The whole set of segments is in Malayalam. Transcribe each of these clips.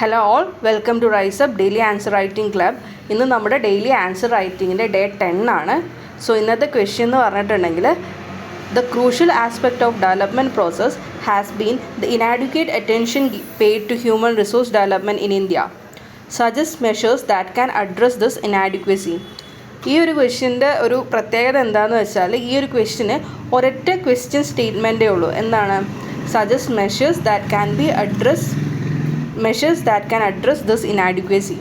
Hello all, welcome to rise up daily answer writing club. ഇന്ന് നമ്മുടെ ഡെയിലി ആൻസർ റൈറ്റിങ്ങിൻ്റെ ഡേ 10 ആണ്. സോ ഇന്നത്തെ ക്വസ്റ്റ്യൻ എന്ന് പറഞ്ഞിട്ടുണ്ടെങ്കിൽ, the crucial aspect of development process has been the inadequate attention paid to human resource development in India. Suggest measures that can address this inadequacy. ഈ ഒരു ക്വസ്റ്റ്യൻ്റെ ഒരു പ്രത്യേകത എന്താണെന്ന് വെച്ചാൽ, ഈ ഒരു ക്വസ്റ്റ്യന് ഒരൊറ്റ ക്വസ്റ്റ്യൻ സ്റ്റേറ്റ്മെൻറ്റേ ഉള്ളൂ. എന്താണ്? Suggest measures that can address this inadequacy.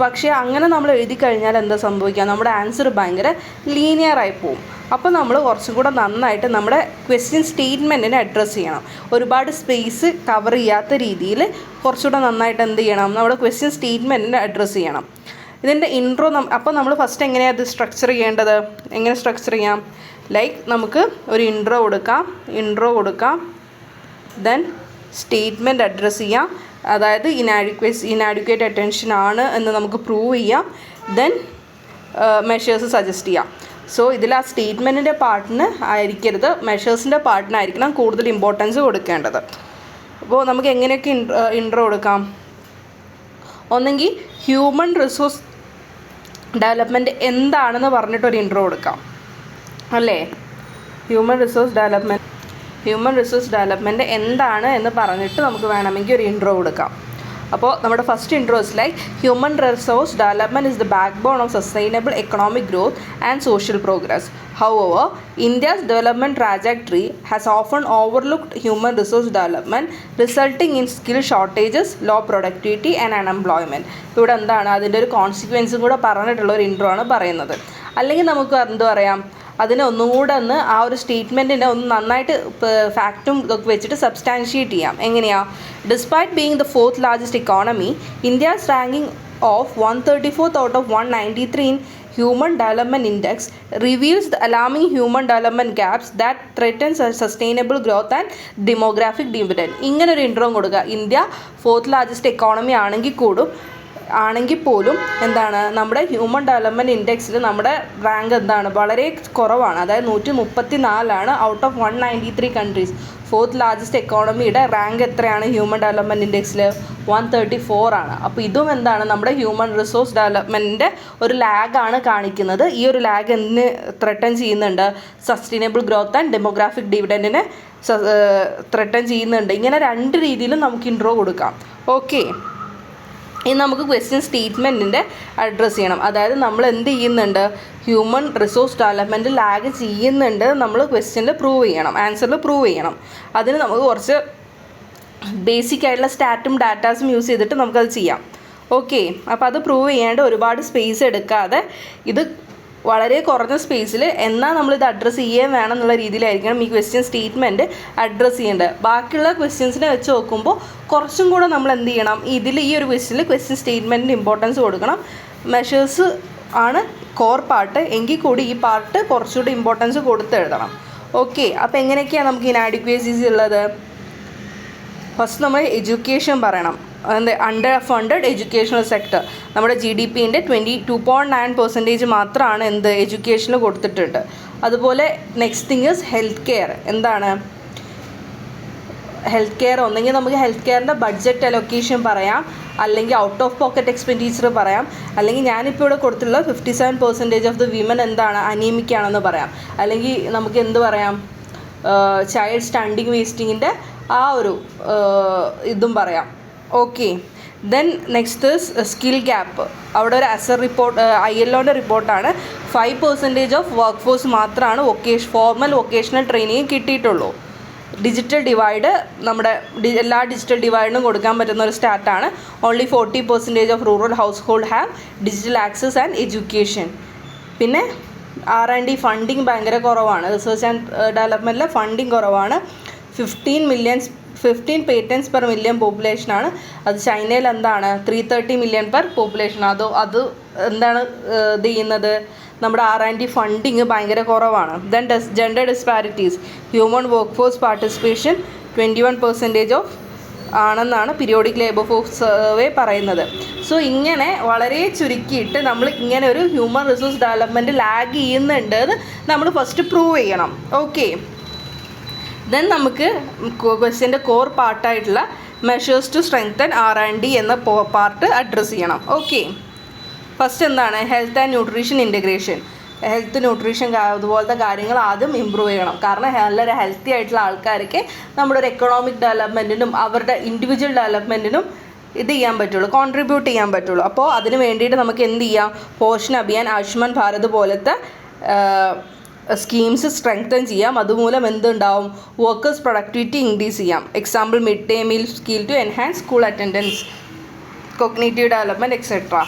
പക്ഷേ അങ്ങനെ നമ്മൾ എഴുതി കഴിഞ്ഞാൽ എന്താ സംഭവിക്കുക? നമ്മുടെ ആൻസർ ഭയങ്കര ലീനിയറായി പോകും. അപ്പോൾ നമ്മൾ കുറച്ചും കൂടെ നന്നായിട്ട് നമ്മുടെ ക്വസ്റ്റ്യൻ സ്റ്റേറ്റ്മെൻറ്റിനെ അഡ്രസ്സ് ചെയ്യണം. ഒരുപാട് സ്പേസ് കവർ ചെയ്യാത്ത രീതിയിൽ കുറച്ചുകൂടെ നന്നായിട്ട് എന്ത് ചെയ്യണം? നമ്മുടെ ക്വസ്റ്റ്യൻ സ്റ്റേറ്റ്മെൻറ്റിനെ അഡ്രസ്സ് ചെയ്യണം. ഇതിൻ്റെ ഇൻട്രോ അപ്പോൾ നമ്മൾ ഫസ്റ്റ് എങ്ങനെയാണ് അത് സ്ട്രക്ചർ ചെയ്യേണ്ടത്? എങ്ങനെ സ്ട്രക്ചർ ചെയ്യാം? ലൈക്ക് നമുക്ക് ഒരു ഇൻട്രോ കൊടുക്കാം, ദെൻ സ്റ്റേറ്റ്മെൻറ്റ് അഡ്രസ്സ് ചെയ്യാം. അതായത് ഇനാഡ്യൂക്കേറ്റ് അറ്റൻഷൻ ആണ് എന്ന് നമുക്ക് പ്രൂവ് ചെയ്യാം. ദെൻ മെഷേഴ്സ് സജസ്റ്റ് ചെയ്യാം. സോ ഇതിൽ ആ സ്റ്റേറ്റ്മെൻറ്റിൻ്റെ പാർട്ടിന് ആയിരിക്കരുത്, മെഷേഴ്സിൻ്റെ പാർട്ടിനായിരിക്കണം കൂടുതൽ ഇമ്പോർട്ടൻസ് കൊടുക്കേണ്ടത്. അപ്പോൾ നമുക്ക് എങ്ങനെയൊക്കെ ഇൻട്രോ കൊടുക്കാം? ഒന്നെങ്കിൽ ഹ്യൂമൻ റിസോഴ്സ് ഡെവലപ്മെൻറ്റ് എന്താണെന്ന് പറഞ്ഞിട്ടൊരു ഇൻട്രോ കൊടുക്കാം, അല്ലേ? ഹ്യൂമൻ റിസോഴ്സ് ഡെവലപ്മെൻറ്റ് എന്താണ് എന്ന് പറഞ്ഞിട്ട് നമുക്ക് വേണമെങ്കിൽ ഒരു ഇൻട്രോ കൊടുക്കാം. അപ്പോൾ നമ്മുടെ first intro is like, human resource development is the backbone of sustainable economic growth and social progress. However, India's development trajectory has often overlooked human resource development, resulting in skill shortages, low productivity and unemployment. ഇവിടെ എന്താണ് അതിൻ്റെ ഒരു കോൺസിക്വൻസും കൂടെ പറഞ്ഞിട്ടുള്ള ഒരു ഇൻട്രോ ആണ് പറയുന്നത്. അല്ലെങ്കിൽ നമുക്ക് എന്ത് പറയാം, അതിനെ ഒന്നുകൂടെ ആ ഒരു സ്റ്റേറ്റ്മെൻറ്റിനെ ഒന്ന് നന്നായിട്ട് ഫാക്റ്റും ഇതൊക്കെ വെച്ചിട്ട് സബ്സ്റ്റാൻഷിയേറ്റ് ചെയ്യാം. എങ്ങനെയാണ്? Despite being the 4th largest economy, India's ranking of 134th out of 193 in Human Development Index reveals the alarming human development gaps that threatens sustainable growth and demographic dividend. ഇങ്ങനൊരു ഇൻട്രോ കൊടുക്കുക. ഇന്ത്യ 4th largest economy ആണെങ്കിൽ പോലും എന്താണ്, നമ്മുടെ ഹ്യൂമൻ ഡെവലപ്മെൻറ്റ് ഇൻഡെക്സിൽ നമ്മുടെ റാങ്ക് എന്താണ്, വളരെ കുറവാണ്. അതായത് 134 out of 193 countries. 4th largest എക്കോണമിയുടെ റാങ്ക് എത്രയാണ് ഹ്യൂമൻ ഡെവലപ്മെൻറ്റ് ഇൻഡെക്സിൽ? 134 ആണ്. അപ്പോൾ ഇതും എന്താണ്, നമ്മുടെ ഹ്യൂമൻ റിസോഴ്സ് ഡെവലപ്മെൻറ്റിൻ്റെ ഒരു ലാഗാണ് കാണിക്കുന്നത്. ഈ ഒരു ലാഗ് എന്തിന് ത്രെട്ടൻ ചെയ്യുന്നുണ്ട്? സസ്റ്റൈനബിൾ ഗ്രോത്ത് ആൻഡ് ഡെമോഗ്രാഫിക് ഡിവിഡൻറ്റിനെ ത്രെട്ടൻ ചെയ്യുന്നുണ്ട്. ഇങ്ങനെ രണ്ട് രീതിയിലും നമുക്ക് ഇൻട്രോ കൊടുക്കാം. ഓക്കെ, ഇനി നമുക്ക് ക്വസ്റ്റ്യൻ സ്റ്റേറ്റ്മെൻറ്റിൻ്റെ അഡ്രസ്സ് ചെയ്യണം. അതായത് നമ്മൾ എന്ത് ചെയ്യുന്നുണ്ട്? ഹ്യൂമൻ റിസോഴ്സ് ഡെവലപ്മെൻറ്റ് ലാഗ് ചെയ്യുന്നുണ്ട് നമ്മൾ ക്വസ്റ്റ്യനിൽ പ്രൂവ് ചെയ്യണം, ആൻസറിൽ പ്രൂവ് ചെയ്യണം. അതിന് നമുക്ക് കുറച്ച് ബേസിക് ആയിട്ടുള്ള സ്റ്റാറ്റും ഡാറ്റാസും യൂസ് ചെയ്തിട്ട് നമുക്കത് ചെയ്യാം. ഓക്കെ, അപ്പോൾ അത് പ്രൂവ് ചെയ്യാണ്ട് ഒരുപാട് സ്പേസ് എടുക്കാതെ ഇത് വളരെ കുറഞ്ഞ സ്പേസിൽ എന്നാൽ നമ്മളിത് അഡ്രസ്സ് ചെയ്യുകയും വേണം എന്നുള്ള രീതിയിലായിരിക്കണം ഈ ക്വസ്റ്റ്യൻ സ്റ്റേറ്റ്മെൻറ്റ് അഡ്രസ്സ് ചെയ്യേണ്ടത്. ബാക്കിയുള്ള ക്വസ്റ്റ്യൻസിനെ വെച്ച് നോക്കുമ്പോൾ കുറച്ചും കൂടെ നമ്മൾ എന്ത് ചെയ്യണം, ഇതിൽ ഈ ഒരു ക്വസ്റ്റ്യനിൽ ക്വസ്റ്റ്യൻ സ്റ്റേറ്റ്മെൻറ്റിന് ഇമ്പോർട്ടൻസ് കൊടുക്കണം. മെഷേഴ്സ് ആണ് കോർ പാർട്ട്, എങ്കിൽ കൂടി ഈ പാർട്ട് കുറച്ചുകൂടി ഇമ്പോർട്ടൻസ് കൊടുത്തെഴുതണം. ഓക്കെ, അപ്പോൾ എങ്ങനെയൊക്കെയാണ് നമുക്ക് ഇനാഡിക്വേസീസ് ഉള്ളത്? ഫസ്റ്റ് നമ്മൾ എഡ്യൂക്കേഷൻ പറയണം. അണ്ടർ ഫണ്ടഡ് എഡ്യൂക്കേഷണൽ സെക്ടർ നമ്മുടെ GDPൻ്റെ 22.9% മാത്രമാണ് എഡ്യൂക്കേഷന് കൊടുത്തിട്ടുണ്ട്. അതുപോലെ next thing is health care. എന്താണ് ഹെൽത്ത് കെയർ? ഒന്നെങ്കിൽ നമുക്ക് ഹെൽത്ത് കെയറിൻ്റെ ബഡ്ജറ്റ് അലൊക്കേഷൻ പറയാം, അല്ലെങ്കിൽ ഔട്ട് ഓഫ് പോക്കറ്റ് എക്സ്പെൻഡിച്ചർ പറയാം, അല്ലെങ്കിൽ ഞാനിപ്പോൾ ഇവിടെ കൊടുത്തിട്ടുള്ള 57% ഓഫ് ദ വിമൻ എന്താണ്, അനീമിക് ആണെന്ന് പറയാം. അല്ലെങ്കിൽ നമുക്ക് എന്ത് പറയാം, ചൈൽഡ് സ്റ്റണ്ടിങ് വേസ്റ്റിങ്ങിൻ്റെ ആ ഒരു ഇതും പറയാം. Okay, then next skill gap. അവിടെ ഒരു റിപ്പോർട്ട്, ILOൻ്റെ റിപ്പോർട്ടാണ്, 5% ഓഫ് വർക്ക് ഫോഴ്സ് മാത്രമാണ് ഫോർമൽ വൊക്കേഷണൽ ട്രെയിനിങ് കിട്ടിയിട്ടുള്ളൂ. ഡിജിറ്റൽ ഡിവൈഡ്, നമ്മുടെ എല്ലാ ഡിജിറ്റൽ ഡിവൈഡിനും കൊടുക്കാൻ പറ്റുന്ന ഒരു സ്റ്റാറ്റാണ്. Only 40% of rural house hold have digital access and education. പിന്നെ R&D ഫണ്ടിങ് ഭയങ്കര കുറവാണ്. റിസർച്ച് ആൻഡ് ഡെവലപ്മെൻറ്റിലെ ഫണ്ടിങ് കുറവാണ്. 15 പേറ്റൻറ്റ്സ് പെർ മില്യൺ പോപ്പുലേഷനാണ്. അത് ചൈനയിൽ എന്താണ് 330 മില്യൺ പെർ പോപ്പുലേഷൻ. അത് എന്താണ് ഇത് ചെയ്യുന്നത്, നമ്മുടെ R&D ഫണ്ടിങ് ഭയങ്കര കുറവാണ്. Then gender disparities, human work force participation 21% of ആണെന്നാണ് പീരിയോഡിക് ലേബർ ഫോഴ്സ് സർവേ പറയുന്നത്. സോ ഇങ്ങനെ വളരെ ചുരുക്കിയിട്ട് നമ്മൾ ഇങ്ങനെ ഒരു ഹ്യൂമൻ റിസോഴ്സ് ഡെവലപ്മെൻറ്റ് ലാഗ് ചെയ്യുന്നുണ്ട് എന്ന് നമ്മൾ ഫസ്റ്റ് പ്രൂവ് ചെയ്യണം. ഓക്കെ, ദെൻ നമുക്ക് ക്വസ്റ്റ്യൻ്റെ കോർ പാർട്ടായിട്ടുള്ള മെഷേഴ്സ് ടു സ്ട്രെങ്തൻ R&D എന്ന പാർട്ട് അഡ്രസ്സ് ചെയ്യണം. ഓക്കെ, ഫസ്റ്റ് എന്താണ് health and nutrition integration. Health nutrition അതുപോലത്തെ കാര്യങ്ങൾ ആദ്യം ഇമ്പ്രൂവ് ചെയ്യണം. കാരണം നല്ലൊരു ഹെൽത്തി ആയിട്ടുള്ള ആൾക്കാർക്ക് നമ്മുടെ ഒരു എക്കണോമിക് ഡെവലപ്മെൻറ്റിനും അവരുടെ ഇൻഡിവിജ്വൽ ഡെവലപ്മെൻറ്റിനും ഇത് ചെയ്യാൻ പറ്റുള്ളൂ, കോൺട്രിബ്യൂട്ട് ചെയ്യാൻ പറ്റുള്ളൂ. അപ്പോൾ അതിന് വേണ്ടിയിട്ട് നമുക്ക് എന്ത് ചെയ്യാം, പോഷൻ അഭിയാൻ, ആയുഷ്മാൻ ഭാരത് പോലത്തെ സ്കീംസ് സ്ട്രെങ്തൻ ചെയ്യാം. അതുമൂലം എന്തുണ്ടാവും, വർക്കേഴ്സ് പ്രൊഡക്ടിവിറ്റി ഇൻക്രീസ് ചെയ്യാം. Example mid day meal scheme to enhance school attendance, cognitive development etcetera.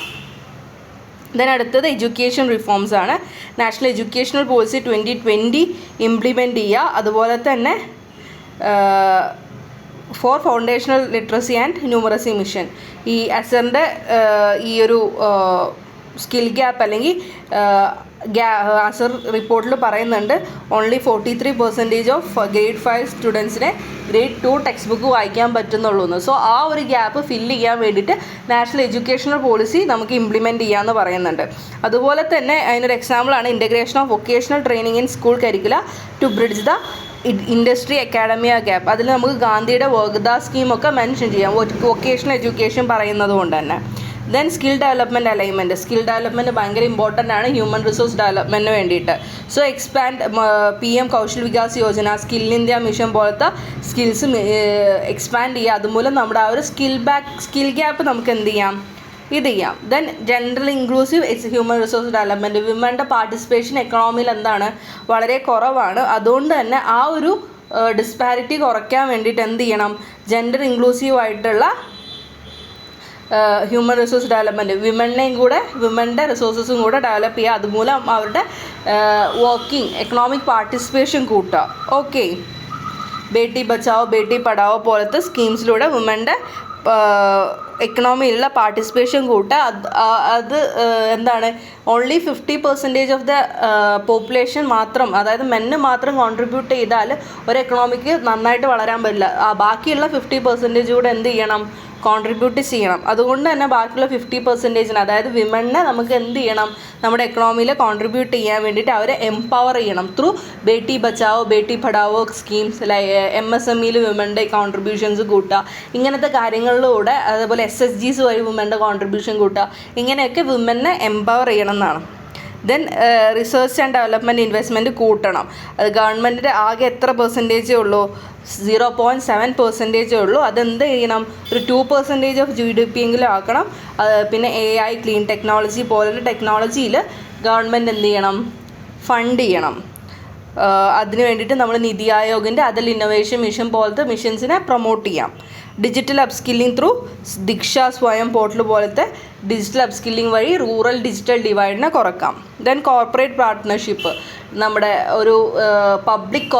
Then അടുത്തത് എഡ്യൂക്കേഷൻ റിഫോംസ് ആണ്. നാഷണൽ എഡ്യൂക്കേഷണൽ പോളിസി 2020 ഇംപ്ലിമെൻറ്റ് ചെയ്യുക. അതുപോലെ തന്നെ for foundational literacy and numeracy mission. ഈ അസറിൻ്റെ ഈ ഒരു സ്കിൽ ഗ്യാപ്പ് അല്ലെങ്കിൽ അസർ റിപ്പോർട്ടിൽ പറയുന്നുണ്ട് ഓൺലി 43% ഓഫ് ഗ്രേഡ് 5 സ്റ്റുഡൻസിനെ ഗ്രേഡ് 2 ടെക്സ്റ്റ് ബുക്ക് വായിക്കാൻ പറ്റുന്നുള്ളൂ എന്ന്. സോ ആ ഒരു ഗ്യാപ്പ് ഫില്ല് ചെയ്യാൻ വേണ്ടിയിട്ട് നാഷണൽ എഡ്യൂക്കേഷണൽ പോളിസി നമുക്ക് ഇംപ്ലിമെൻറ്റ് ചെയ്യാമെന്ന് പറയുന്നുണ്ട്. അതുപോലെ തന്നെ അതിനൊരു എക്സാമ്പിളാണ് integration of vocational training in school curricula to bridge the industry academia gap. അതിൽ നമുക്ക് ഗാന്ധിയുടെ വർഗ്ദ സ്കീമൊക്കെ മെൻഷൻ ചെയ്യാം, വൊക്കേഷണൽ എഡ്യൂക്കേഷൻ പറയുന്നത് കൊണ്ട് തന്നെ. Then skill development alignment. Skill development ഭയങ്കര ഇമ്പോർട്ടൻ്റ് ആണ് ഹ്യൂമൻ റിസോഴ്സ് ഡെവലപ്മെൻറ്റിന് വേണ്ടിയിട്ട്. So expand PM Kaushal Vikas Yojana, skill India mission പോലത്തെ സ്കിൽസ് എക്സ്പാൻഡ് ചെയ്യുക. അതുമൂലം നമ്മുടെ ആ ഒരു സ്കിൽ ഗ്യാപ്പ് നമുക്ക് എന്ത് ചെയ്യാം, ഇത് ചെയ്യാം. Then gender inclusive human resource development. വിമൻ്റെ പാർട്ടിസിപ്പേഷൻ എക്കണോമിയിൽ എന്താണ്, വളരെ കുറവാണ്. അതുകൊണ്ട് തന്നെ ആ ഒരു ഡിസ്പാരിറ്റി കുറയ്ക്കാൻ വേണ്ടിയിട്ട് എന്ത് ചെയ്യണം, ജെൻഡർ ഇൻക്ലൂസീവ് ആയിട്ടുള്ള ഹ്യൂമൻ റിസോഴ്സ് ഡെവലപ്മെൻറ്റ്, വിമൻ്റെ റിസോഴ്സസും കൂടെ ഡെവലപ്പ് ചെയ്യുക. അതുമൂലം അവരുടെ വർക്കിംഗ് എക്കണോമിക് പാർട്ടിസിപ്പേഷൻ കൂട്ടുക. ഓക്കെ, ബേട്ടി ബച്ചാവോ ബേട്ടി പഠാവോ പോലത്തെ സ്കീംസിലൂടെ വിമൻ്റെ എക്കണോമിയിലുള്ള പാർട്ടിസിപ്പേഷൻ കൂട്ടുക. അത് എന്താണ്, ഓൺലി 50% ഓഫ് ദ പോപ്പുലേഷൻ മാത്രം, അതായത് മെന്ന് മാത്രം കോൺട്രിബ്യൂട്ട് ചെയ്താൽ ഒരു എക്കണോമിക്ക് നന്നായിട്ട് വളരാൻ പറ്റില്ല. ബാക്കിയുള്ള 50% കൂടെ എന്ത് ചെയ്യണം, കോൺട്രിബ്യൂട്ട് ചെയ്യണം. അതുകൊണ്ട് തന്നെ ബാക്കിയുള്ള 50%, അതായത് വിമനെ നമുക്ക് എന്ത് ചെയ്യണം, നമ്മുടെ എക്കണോമിയിൽ കോൺട്രിബ്യൂട്ട് ചെയ്യാൻ വേണ്ടിയിട്ട് അവരെ എംപവർ ചെയ്യണം ത്രൂ ബേട്ടി ബച്ചാവോ ബേട്ടി പഠാവോ സ്കീംസ്. MSMEയിൽ വിമൻ്റെ കോൺട്രിബ്യൂഷൻസ് കൂട്ടുക, ഇങ്ങനത്തെ കാര്യങ്ങളിലൂടെ. അതുപോലെ SSGs വഴി വിമൻ്റെ കോൺട്രിബ്യൂഷൻ കൂട്ടുക. ഇങ്ങനെയൊക്കെ വിമനെ എംപവർ ചെയ്യണം എന്നാണ്. Then research and development investment കൂട്ടണം. അത് ഗവൺമെൻറ്റിൻ്റെ ആകെ എത്ര പെർസെൻറ്റേജേ ഉള്ളൂ, 0.7% ഉള്ളൂ. അതെന്ത് ചെയ്യണം, ഒരു 2% ഓഫ് GDP എങ്കിലും ആക്കണം. പിന്നെ AI, ക്ലീൻ ടെക്നോളജി പോലുള്ള ടെക്നോളജിയിൽ ഗവൺമെൻറ് എന്ത് ചെയ്യണം, ഫണ്ട് ചെയ്യണം. അതിന് വേണ്ടിയിട്ട് നമ്മൾ നിതി ആയോഗിൻ്റെ അതിൽ ഇന്നൊവേഷൻ മിഷൻ പോലത്തെ മിഷൻസിനെ പ്രൊമോട്ട് ചെയ്യാം. Digital upskilling through Diksha Swayam portal പോലത്തെ ഡിജിറ്റൽ അപ്സ്കില്ലിംഗ് വഴി റൂറൽ ഡിജിറ്റൽ ഡിവൈഡിനെ കുറക്കാം. ദെൻ കോർപ്പറേറ്റ് പാർട്ട്ണർഷിപ്പ്, നമ്മുടെ ഒരു പബ്ലിക്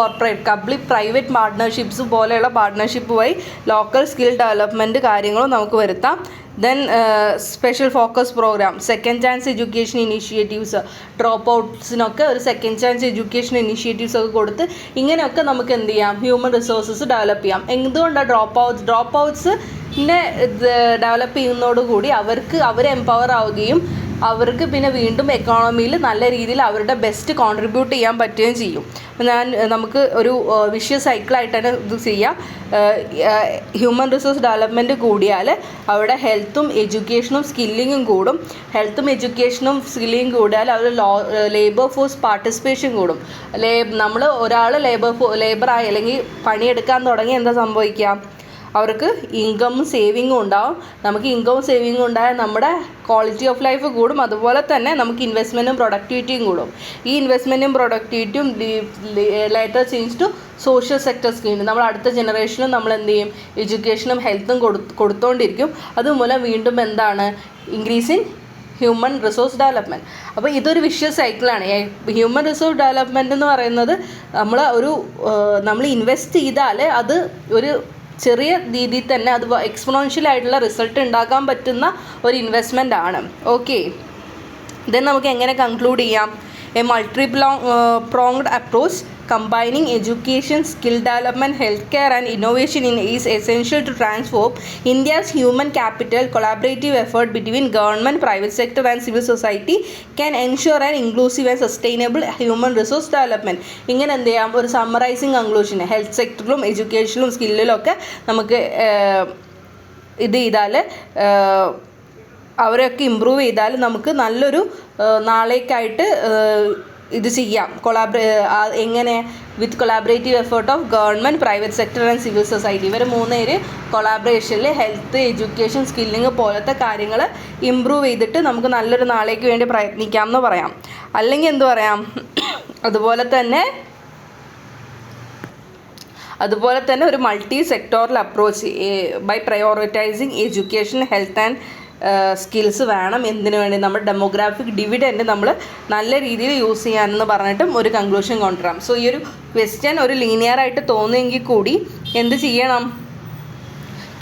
പ്രൈവറ്റ് പാർട്ട്ണർഷിപ്സ് പോലെയുള്ള പാർട്ട്ണർഷിപ്പ് വഴി ലോക്കൽ സ്കിൽ ഡെവലപ്മെൻറ്റ് കാര്യങ്ങളും നമുക്ക് വരുത്താം. Then special focus programme, second chance education initiatives, drop ഔട്ട്സിനൊക്കെ ഒരു സെക്കൻഡ് ചാൻസ് എഡ്യൂക്കേഷൻ ഇനീഷ്യേറ്റീവ്സ് ഒക്കെ കൊടുത്ത് ഇങ്ങനെയൊക്കെ നമുക്ക് എന്ത് ചെയ്യാം, ഹ്യൂമൻ റിസോഴ്സസ് ഡെവലപ്പ് ചെയ്യാം. എന്തുകൊണ്ടാണ് ഡ്രോപ്പ് ഔട്ട്സിനെ ഡെവലപ്പ് ചെയ്യുന്നതോടുകൂടി അവർ എംപവർ ആവുകയും അവർക്ക് പിന്നെ വീണ്ടും എക്കോണമിയിൽ നല്ല രീതിയിൽ അവരുടെ ബെസ്റ്റ് കോൺട്രിബ്യൂട്ട് ചെയ്യാൻ പറ്റുകയും ചെയ്യും. നമുക്ക് ഒരു വിഷ്യസ് സൈക്കിളായിട്ട് തന്നെ ഇത് ചെയ്യാം. ഹ്യൂമൻ റിസോഴ്സ് ഡെവലപ്മെൻറ്റ് കൂടിയാൽ അവിടെ ഹെൽത്തും എഡ്യൂക്കേഷനും സ്കില്ലിങ്ങും കൂടും. ഹെൽത്തും എഡ്യൂക്കേഷനും സ്കില്ലിങ്ങും കൂടിയാൽ അവർ ലേബർ ഫോഴ്സ് പാർട്ടിസിപ്പേഷൻ കൂടും. ഒരാൾ ലേബറായി അല്ലെങ്കിൽ പണിയെടുക്കാൻ തുടങ്ങി എന്താ സംഭവിക്കുക, അവർക്ക് ഇൻകമും സേവിങ്ങും ഉണ്ടാവും. നമുക്ക് ഇൻകമും സേവിങ്ങും ഉണ്ടായാൽ നമ്മുടെ ക്വാളിറ്റി ഓഫ് ലൈഫ് കൂടും. അതുപോലെ തന്നെ നമുക്ക് ഇൻവെസ്റ്റ്മെൻറ്റും പ്രൊഡക്ടിവിറ്റിയും കൂടും. ഈ ഇൻവെസ്റ്റ്മെൻറ്റും പ്രൊഡക്ടിവിറ്റിയും later change to social sector scheme. നമ്മൾ അടുത്ത ജനറേഷനും നമ്മൾ എന്ത് ചെയ്യും, എഡ്യൂക്കേഷനും ഹെൽത്തും കൊടുത്തുകൊണ്ടിരിക്കും. അതുമൂലം വീണ്ടും എന്താണ്, increase in human resource development. അപ്പോൾ ഇതൊരു വിഷ്യസ് സൈക്കിളാണ്. ഹ്യൂമൻ റിസോഴ്സ് ഡെവലപ്മെൻറ്റ് എന്ന് പറയുന്നത് നമ്മൾ ഇൻവെസ്റ്റ് ചെയ്താൽ അത് ഒരു ചെറിയ രീതിയിൽ തന്നെ അത് എക്സ്പോണൻഷ്യൽ ആയിട്ടുള്ള റിസൾട്ട് ഉണ്ടാക്കാൻ പറ്റുന്ന ഒരു ഇൻവെസ്റ്റ്മെൻ്റ് ആണ്. ഓക്കെ, ദെൻ നമുക്ക് എങ്ങനെ കൺക്ലൂഡ് ചെയ്യാം, A multi pronged approach combining education, skill development, healthcare and innovation is essential to transform India's human capital. Collaborative effort between government, private sector and civil society can ensure an inclusive and sustainable human resource development. ഇങ്ങനെ എന്ത് ചെയ്യാം, ഒരു സമ്മറൈസിങ് കൺക്ലൂഷൻ ഹെൽത്ത് സെക്ടറിലും എഡ്യൂക്കേഷനിലും സ്കില്ലിലും ഒക്കെ നമുക്ക് ഇത് ചെയ്താൽ അവരൊക്കെ ഇമ്പ്രൂവ് ചെയ്താൽ നമുക്ക് നല്ലൊരു നാളേക്കായിട്ട് ഇത് ചെയ്യാം. എങ്ങനെ with collaborative effort of government, private sector and civil society, ഇവർ മൂന്നേര് കൊളാബറേഷനിൽ ഹെൽത്ത്, എഡ്യൂക്കേഷൻ, സ്കില്ലിങ് പോലത്തെ കാര്യങ്ങൾ ഇമ്പ്രൂവ് ചെയ്തിട്ട് നമുക്ക് നല്ലൊരു നാളേക്ക് വേണ്ടി പ്രയത്നിക്കാം എന്ന് പറയാം. അല്ലെങ്കിൽ എന്ത് പറയാം, അതുപോലെ തന്നെ ഒരു multi sectoral approach by prioritising education, health and skills വേണം. എന്തിനു വേണ്ടി, നമ്മുടെ ഡെമോഗ്രാഫിക് ഡിവിഡൻറ്റ് നമ്മൾ നല്ല രീതിയിൽ യൂസ് ചെയ്യാനെന്ന് പറഞ്ഞിട്ടും ഒരു കൺക്ലൂഷൻ കൊണ്ടുവരാം. സോ ഈ ഒരു ക്വസ്റ്റ്യൻ ഒരു ലീനിയറായിട്ട് തോന്നുമെങ്കിൽ കൂടി എന്ത് ചെയ്യണം,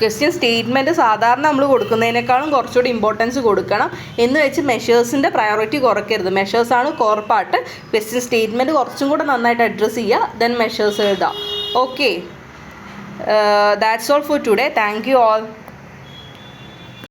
ക്വസ്റ്റ്യൻ സ്റ്റേറ്റ്മെൻറ്റ് സാധാരണ നമ്മൾ കൊടുക്കുന്നതിനേക്കാളും കുറച്ചുകൂടി ഇമ്പോർട്ടൻസ് കൊടുക്കണം. എന്ന് വെച്ച് മെഷേഴ്സിൻ്റെ പ്രയോറിറ്റി കുറയ്ക്കരുത്. മെഷേഴ്സാണ് കോർ പാർട്ട്. ക്വസ്റ്റ്യൻ സ്റ്റേറ്റ്മെൻറ്റ് കുറച്ചും കൂടെ നന്നായിട്ട് അഡ്രസ്സ് ചെയ്യുക, ദെൻ മെഷേഴ്സ് എഴുതാം. Okay, that's all for today. Thank you all.